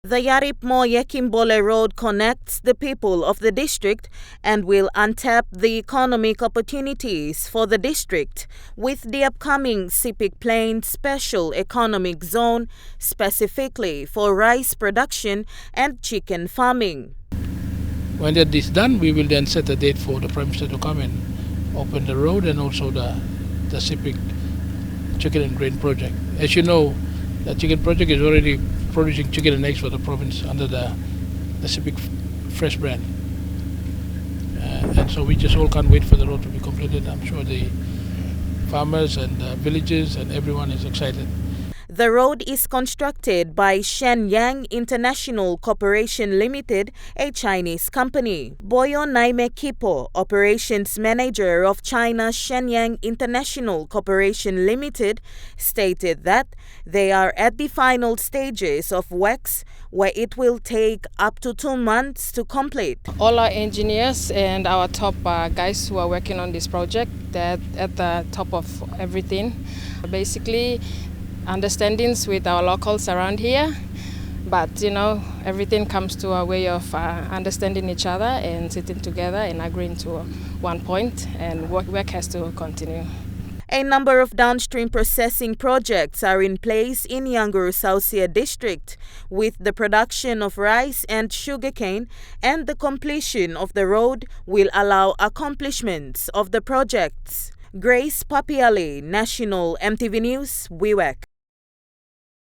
The Haripmo Yekimbole Road connects the people of the district and will untap the economic opportunities for the district with the upcoming Sipik Plain Special Economic Zone specifically for rice production and chicken farming. When that is done, we will then set a date for the Prime Minister to come and open the road and also the Sipik Chicken and Grain Project. As you know, the chicken project is already producing chicken and eggs for the province under the Sipik Fresh brand. And so we just all can't wait for the road to be completed. I'm sure the farmers and villages and everyone is excited. The road is constructed by Shenyang International Corporation Limited, a Chinese company. Boyo Naime Kipo, operations manager of China's Shenyang International Corporation Limited, stated that they are at the final stages of works where it will take up to 2 months to complete. All our engineers and our top guys who are working on this project, they're at the top of everything. Basically, understandings with our locals around here, but everything comes to a way of understanding each other and sitting together and agreeing to one point, and work has to continue. A number of downstream processing projects are in place in Yangoru Saussia district, with the production of rice and sugarcane, and the completion of the road will allow accomplishments of the projects. Grace Papiali, National EMTV News, Wewak.